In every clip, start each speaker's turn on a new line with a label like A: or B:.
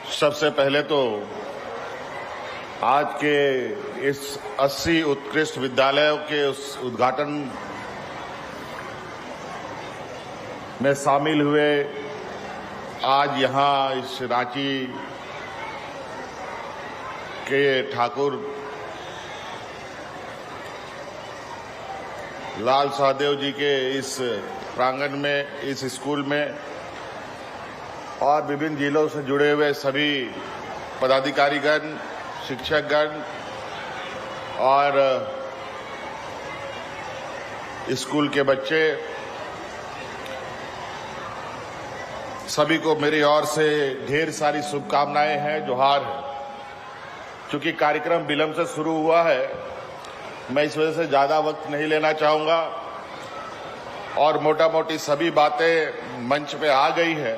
A: सबसे पहले तो आज के इस 80 उत्कृष्ट विद्यालयों के उस उद्घाटन में शामिल हुए आज यहाँ इस रांची के ठाकुर लाल सहदेव जी के इस प्रांगण में, इस स्कूल में और विभिन्न जिलों से जुड़े हुए सभी पदाधिकारीगण, शिक्षकगण और स्कूल के बच्चे, सभी को मेरी ओर से ढेर सारी शुभकामनाएं हैं, जोहार है। क्योंकि कार्यक्रम विलंब से शुरू हुआ है, मैं इस वजह से ज्यादा वक्त नहीं लेना चाहूंगा और मोटा मोटी सभी बातें मंच पे आ गई है।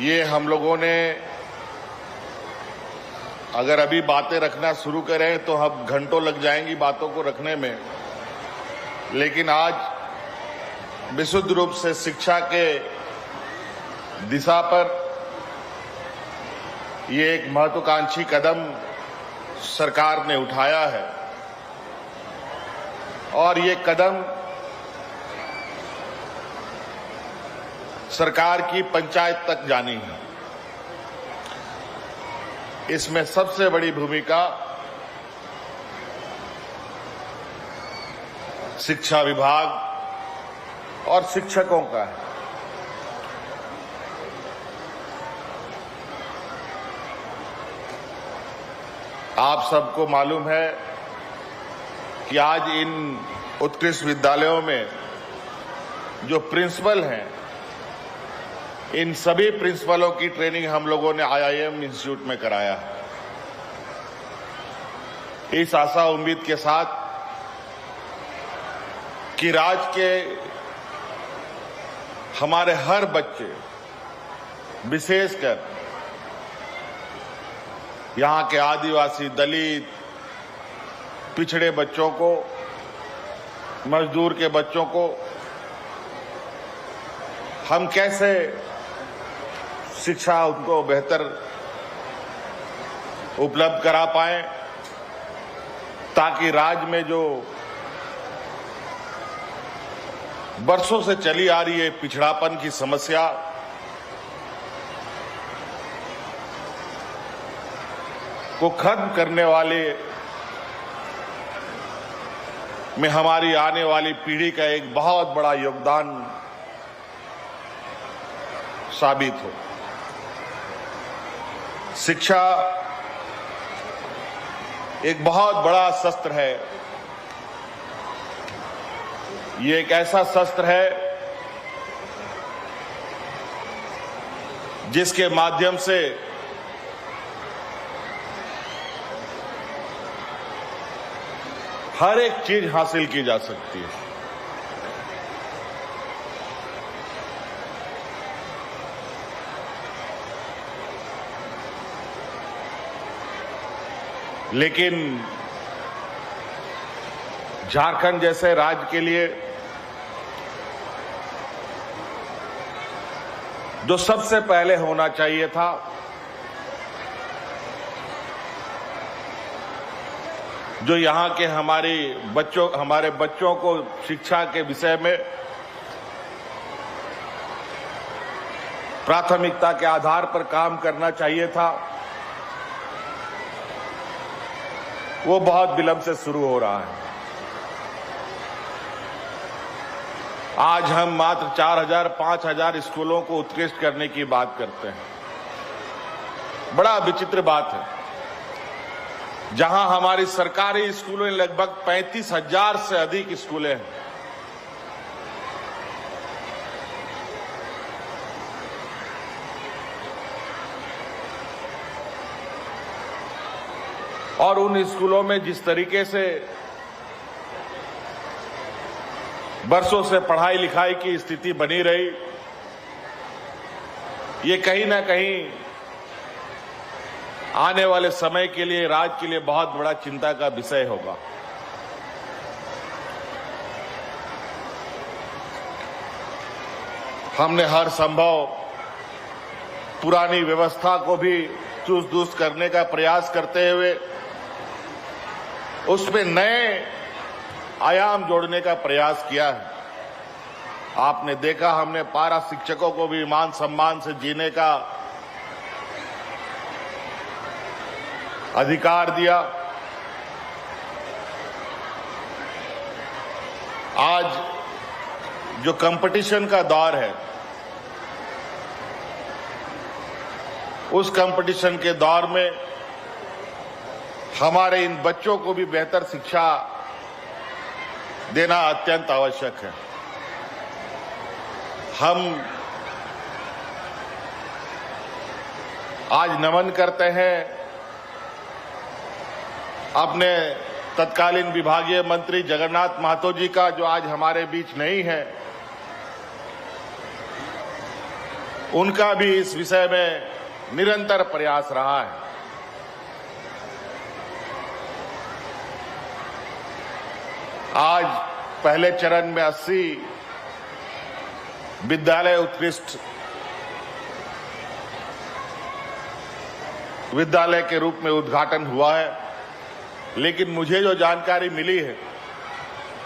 A: ये हम लोगों ने अगर अभी बातें रखना शुरू करें तो हम घंटों लग जाएंगी बातों को रखने में, लेकिन आज विशुद्ध रूप से शिक्षा के दिशा पर ये एक महत्वाकांक्षी कदम सरकार ने उठाया है और ये कदम सरकार की पंचायत तक जानी है। इसमें सबसे बड़ी भूमिका शिक्षा विभाग और शिक्षकों का है। आप सबको मालूम है कि आज इन उत्कृष्ट विद्यालयों में जो प्रिंसिपल हैं, इन सभी प्रिंसिपलों की ट्रेनिंग हम लोगों ने IIM इंस्टीट्यूट में कराया है। इस आशा उम्मीद के साथ कि राज्य के हमारे हर बच्चे, विशेषकर यहाँ के आदिवासी, दलित, पिछड़े बच्चों को, मजदूर के बच्चों को हम कैसे शिक्षा उनको बेहतर उपलब्ध करा पाएं, ताकि राज्य में जो बरसों से चली आ रही है पिछड़ापन की समस्या को खत्म करने वाले में हमारी आने वाली पीढ़ी का एक बहुत बड़ा योगदान साबित हो। शिक्षा एक बहुत बड़ा शस्त्र है। ये एक ऐसा शस्त्र है जिसके माध्यम से हर एक चीज हासिल की जा सकती है। लेकिन झारखंड जैसे राज्य के लिए जो सबसे पहले होना चाहिए था, जो यहाँ के हमारे बच्चों को शिक्षा के विषय में प्राथमिकता के आधार पर काम करना चाहिए था, वो बहुत विलंब से शुरू हो रहा है। आज हम मात्र 4,000-5,000 स्कूलों को उत्कृष्ट करने की बात करते हैं। बड़ा विचित्र बात है, जहां हमारी सरकारी स्कूलों में लगभग 35,000 से अधिक स्कूलें हैं। और उन स्कूलों में जिस तरीके से बरसों से पढ़ाई लिखाई की स्थिति बनी रही, ये कहीं ना कहीं आने वाले समय के लिए, राज्य के लिए बहुत बड़ा चिंता का विषय होगा। हमने हर संभव पुरानी व्यवस्था को भी चूस दुरुस्त करने का प्रयास करते हुए उसमें नए आयाम जोड़ने का प्रयास किया है। आपने देखा, हमने पारा शिक्षकों को भी मान सम्मान से जीने का अधिकार दिया। आज जो कंपटीशन का दौर है, उस कंपटीशन के दौर में हमारे इन बच्चों को भी बेहतर शिक्षा देना अत्यंत आवश्यक है। हम आज नमन करते हैं अपने तत्कालीन विभागीय मंत्री जगन्नाथ महतो जी का, जो आज हमारे बीच नहीं है। उनका भी इस विषय में निरंतर प्रयास रहा है। आज पहले चरण में 80 विद्यालय उत्कृष्ट विद्यालय के रूप में उद्घाटन हुआ है, लेकिन मुझे जो जानकारी मिली है,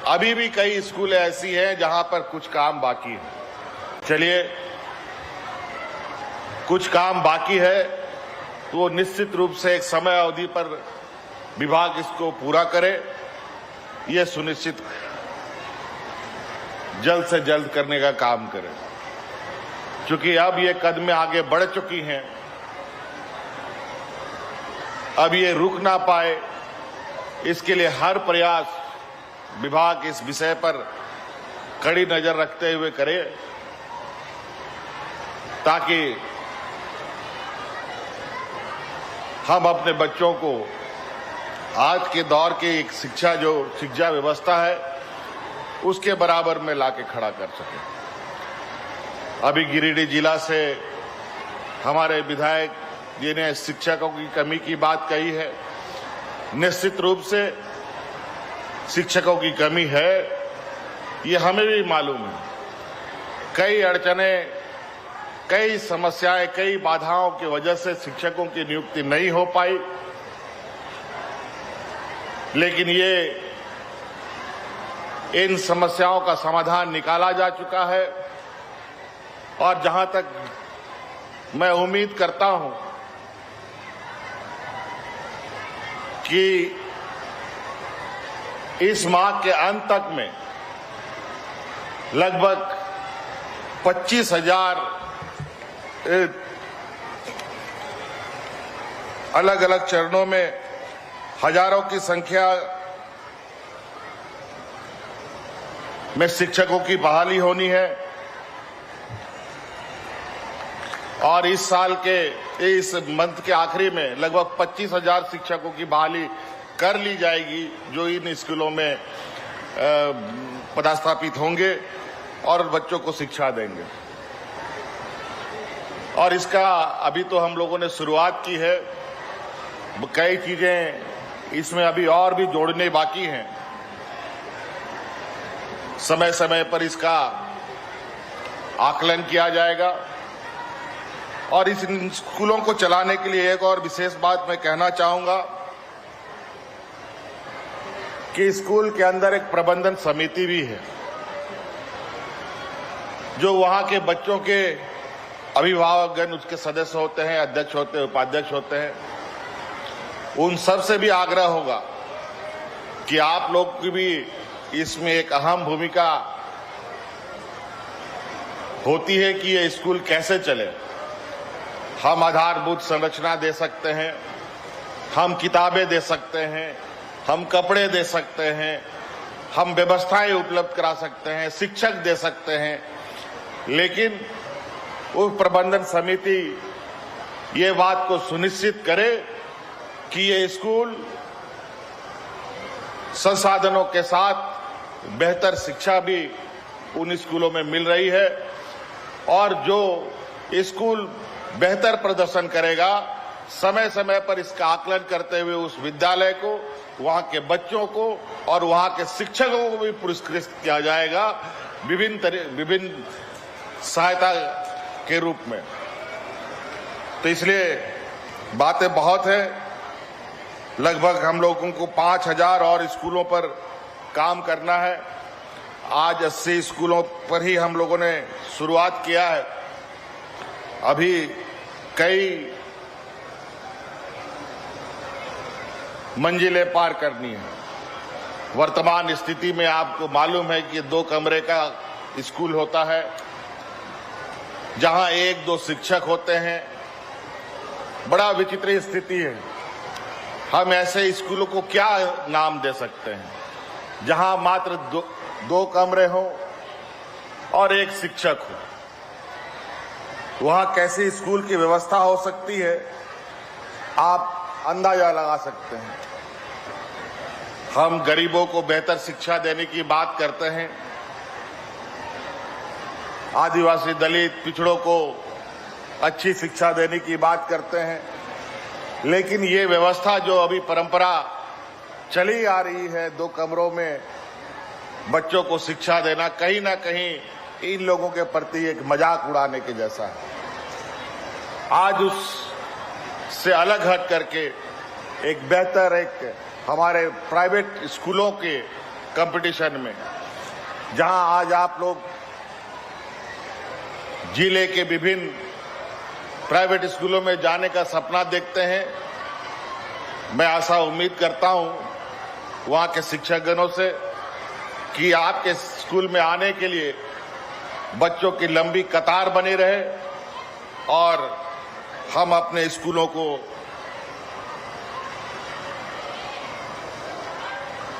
A: अभी भी कई स्कूलें ऐसी हैं जहां पर कुछ काम बाकी है। चलिए, कुछ काम बाकी है तो निश्चित रूप से एक समय अवधि पर विभाग इसको पूरा करे, यह सुनिश्चित जल्द से जल्द करने का काम करे, क्योंकि अब ये कदमें आगे बढ़ चुकी हैं। अब ये रुक ना पाए, इसके लिए हर प्रयास विभाग इस विषय पर कड़ी नजर रखते हुए करे, ताकि हम अपने बच्चों को आज के दौर की एक शिक्षा व्यवस्था है उसके बराबर में लाके खड़ा कर सके। अभी गिरिडीह जिला से हमारे विधायक जी ने शिक्षकों की कमी की बात कही है। निश्चित रूप से शिक्षकों की कमी है, ये हमें भी मालूम है। कई अड़चने, कई समस्याएं, कई बाधाओं की वजह से शिक्षकों की नियुक्ति नहीं हो पाई, लेकिन इन समस्याओं का समाधान निकाला जा चुका है। और जहां तक मैं उम्मीद करता हूं कि इस माह के अंत तक में लगभग 25,000 अलग अलग चरणों में हजारों की संख्या में शिक्षकों की बहाली होनी है। और इस साल के इस मंथ के आखिरी में लगभग 25,000 शिक्षकों की बहाली कर ली जाएगी, जो इन स्कूलों में पदस्थापित होंगे और बच्चों को शिक्षा देंगे। और इसका अभी तो हम लोगों ने शुरुआत की है, कई चीजें इसमें अभी और भी जोड़ने बाकी हैं। समय समय पर इसका आकलन किया जाएगा। और इस स्कूलों को चलाने के लिए एक और विशेष बात मैं कहना चाहूंगा कि स्कूल के अंदर एक प्रबंधन समिति भी है, जो वहां के बच्चों के अभिभावकगण उसके सदस्य होते हैं, अध्यक्ष होते हैं, उपाध्यक्ष होते हैं। उन सब से भी आग्रह होगा कि आप लोग की भी इसमें एक अहम भूमिका होती है कि ये स्कूल कैसे चले। हम आधारभूत संरचना दे सकते हैं, हम किताबें दे सकते हैं, हम कपड़े दे सकते हैं, हम व्यवस्थाएं उपलब्ध करा सकते हैं, शिक्षक दे सकते हैं, लेकिन वो प्रबंधन समिति ये बात को सुनिश्चित करे कि ये स्कूल संसाधनों के साथ बेहतर शिक्षा भी उन स्कूलों में मिल रही है। और जो स्कूल बेहतर प्रदर्शन करेगा, समय समय पर इसका आकलन करते हुए उस विद्यालय को, वहां के बच्चों को और वहां के शिक्षकों को भी पुरस्कृत किया जाएगा विभिन्न सहायता के रूप में। तो इसलिए बातें बहुत है। लगभग हम लोगों को 5,000 और स्कूलों पर काम करना है। आज 80 स्कूलों पर ही हम लोगों ने शुरुआत किया है। अभी कई मंजिलें पार करनी है। वर्तमान स्थिति में आपको मालूम है कि 2 कमरे का स्कूल होता है, जहां 1-2 शिक्षक होते हैं। बड़ा विचित्र स्थिति है। हम ऐसे स्कूलों को क्या नाम दे सकते हैं, जहां मात्र 2 कमरे हों और 1 शिक्षक हो? वहां कैसी स्कूल की व्यवस्था हो सकती है, आप अंदाजा लगा सकते हैं। हम गरीबों को बेहतर शिक्षा देने की बात करते हैं, आदिवासी दलित पिछड़ों को अच्छी शिक्षा देने की बात करते हैं, लेकिन ये व्यवस्था जो अभी परंपरा चली आ रही है 2 कमरों में बच्चों को शिक्षा देना, कहीं ना कहीं इन लोगों के प्रति एक मजाक उड़ाने के जैसा है। आज उससे अलग हट करके एक बेहतर एक हमारे प्राइवेट स्कूलों के कंपटीशन में, जहां आज आप लोग जिले के विभिन्न प्राइवेट स्कूलों में जाने का सपना देखते हैं, मैं आशा उम्मीद करता हूं वहां के शिक्षकगणों से कि आपके स्कूल में आने के लिए बच्चों की लंबी कतार बनी रहे और हम अपने स्कूलों को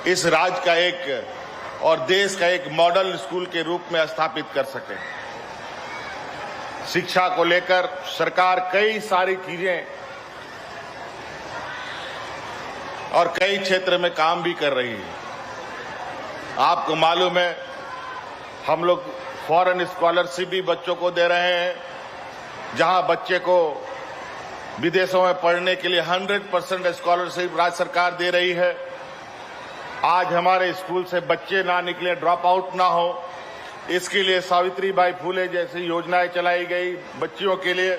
A: इस राज्य का एक और देश का एक मॉडल स्कूल के रूप में स्थापित कर सकें। शिक्षा को लेकर सरकार कई सारी चीजें और कई क्षेत्र में काम भी कर रही है। आपको मालूम है, हम लोग फॉरेन स्कॉलरशिप भी बच्चों को दे रहे हैं, जहां बच्चे को विदेशों में पढ़ने के लिए 100% स्कॉलरशिप राज्य सरकार दे रही है। आज हमारे स्कूल से बच्चे ना निकले, ड्रॉप आउट ना हो, इसके लिए सावित्रीबाई फुले जैसी योजनाएं चलाई गई बच्चियों के लिए,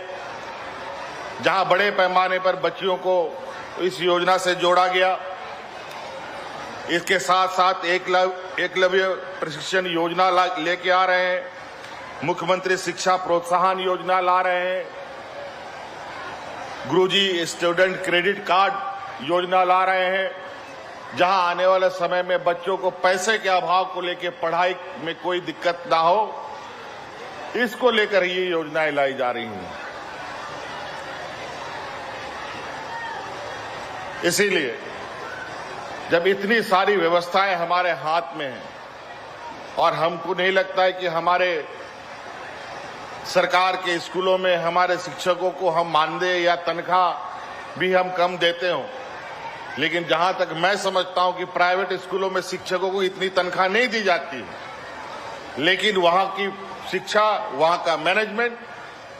A: जहां बड़े पैमाने पर बच्चियों को इस योजना से जोड़ा गया। इसके साथ साथ एकलव्य प्रशिक्षण योजना लेके आ रहे हैं, मुख्यमंत्री शिक्षा प्रोत्साहन योजना ला रहे हैं, गुरुजी स्टूडेंट क्रेडिट कार्ड योजना ला रहे हैं, जहां आने वाले समय में बच्चों को पैसे के अभाव को लेकर पढ़ाई में कोई दिक्कत ना हो, इसको लेकर ये योजनाएं लाई जा रही हैं। इसीलिए जब इतनी सारी व्यवस्थाएं हमारे हाथ में हैं और हमको नहीं लगता है कि हमारे सरकार के स्कूलों में हमारे शिक्षकों को हम मानदेय या तनख्वाह भी हम कम देते हों, लेकिन जहां तक मैं समझता हूं कि प्राइवेट स्कूलों में शिक्षकों को इतनी तनख्वाह नहीं दी जाती है, लेकिन वहां की शिक्षा, वहां का मैनेजमेंट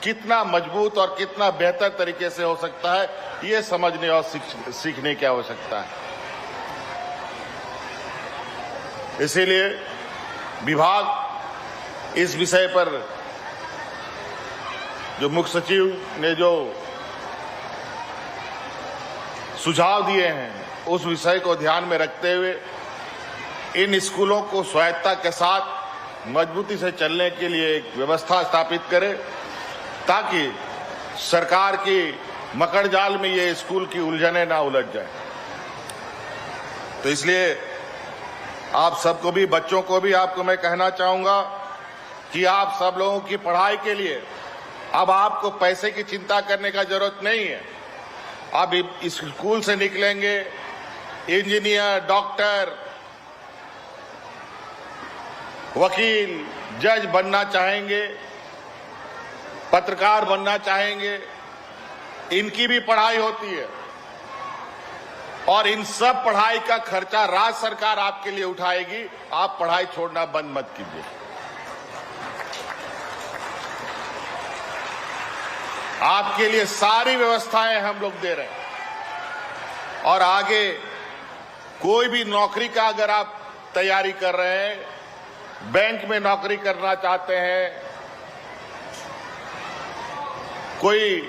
A: कितना मजबूत और कितना बेहतर तरीके से हो सकता है, ये समझने और सीखने की आवश्यकता है। इसीलिए विभाग इस विषय पर जो मुख्य सचिव ने जो सुझाव दिए हैं, उस विषय को ध्यान में रखते हुए इन स्कूलों को स्वायत्तता के साथ मजबूती से चलने के लिए एक व्यवस्था स्थापित करें, ताकि सरकार की मकड़जाल में ये स्कूल की उलझनें ना उलझ जाए। तो इसलिए आप सबको भी, बच्चों को भी आपको मैं कहना चाहूंगा कि आप सब लोगों की पढ़ाई के लिए अब आपको पैसे की चिंता करने का जरूरत नहीं है। अब इस स्कूल से निकलेंगे इंजीनियर, डॉक्टर, वकील, जज बनना चाहेंगे, पत्रकार बनना चाहेंगे, इनकी भी पढ़ाई होती है और इन सब पढ़ाई का खर्चा राज्य सरकार आपके लिए उठाएगी। आप पढ़ाई छोड़ना बंद मत कीजिए। आपके लिए सारी व्यवस्थाएं हम लोग दे रहे हैं और आगे कोई भी नौकरी का अगर आप तैयारी कर रहे हैं, बैंक में नौकरी करना चाहते हैं, कोई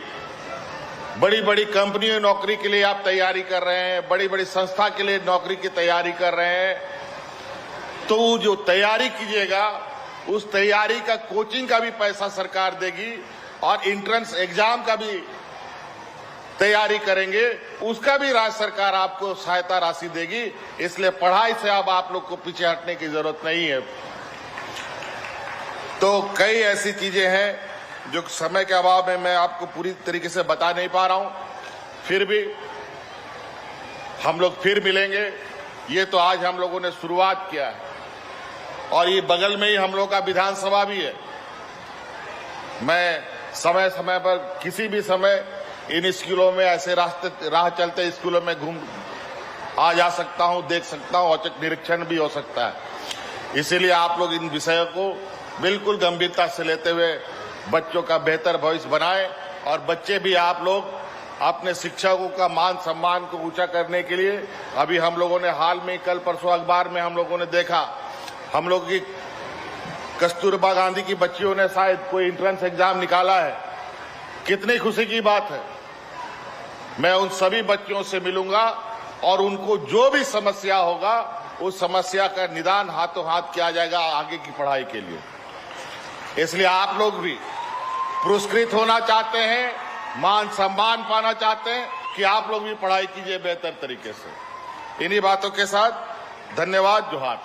A: बड़ी बड़ी कंपनियों में नौकरी के लिए आप तैयारी कर रहे हैं, बड़ी बड़ी संस्था के लिए नौकरी की तैयारी कर रहे हैं, तो जो तैयारी कीजिएगा उस तैयारी का कोचिंग का भी पैसा सरकार देगी और एंट्रेंस एग्जाम का भी तैयारी करेंगे उसका भी राज्य सरकार आपको सहायता राशि देगी। इसलिए पढ़ाई से अब आप लोग को पीछे हटने की जरूरत नहीं है। तो कई ऐसी चीजें हैं जो समय के अभाव में मैं आपको पूरी तरीके से बता नहीं पा रहा हूं, फिर भी हम लोग फिर मिलेंगे। ये तो आज हम लोगों ने शुरुआत किया है और ये बगल में ही हम लोग का विधानसभा भी है। मैं समय समय पर किसी भी समय इन स्कूलों में ऐसे राह चलते स्कूलों में घूम आ जा सकता हूं, देख सकता हूं, औचक निरीक्षण भी हो सकता है। इसीलिए आप लोग इन विषयों को बिल्कुल गंभीरता से लेते हुए बच्चों का बेहतर भविष्य बनाएं और बच्चे भी आप लोग अपने शिक्षकों का मान सम्मान को ऊंचा करने के लिए अभी हम लोगों ने हाल में कल परसों अखबार में हम लोगों ने देखा, हम लोग की कस्तूरबा गांधी की बच्चियों ने शायद कोई एंट्रेंस एग्जाम निकाला है। कितनी खुशी की बात है। मैं उन सभी बच्चियों से मिलूंगा और उनको जो भी समस्या होगा उस समस्या का निदान हाथों हाथ किया जाएगा आगे की पढ़ाई के लिए। इसलिए आप लोग भी पुरस्कृत होना चाहते हैं, मान सम्मान पाना चाहते हैं कि आप लोग भी पढ़ाई कीजिए बेहतर तरीके से। इन्हीं बातों के साथ धन्यवाद, जोहार।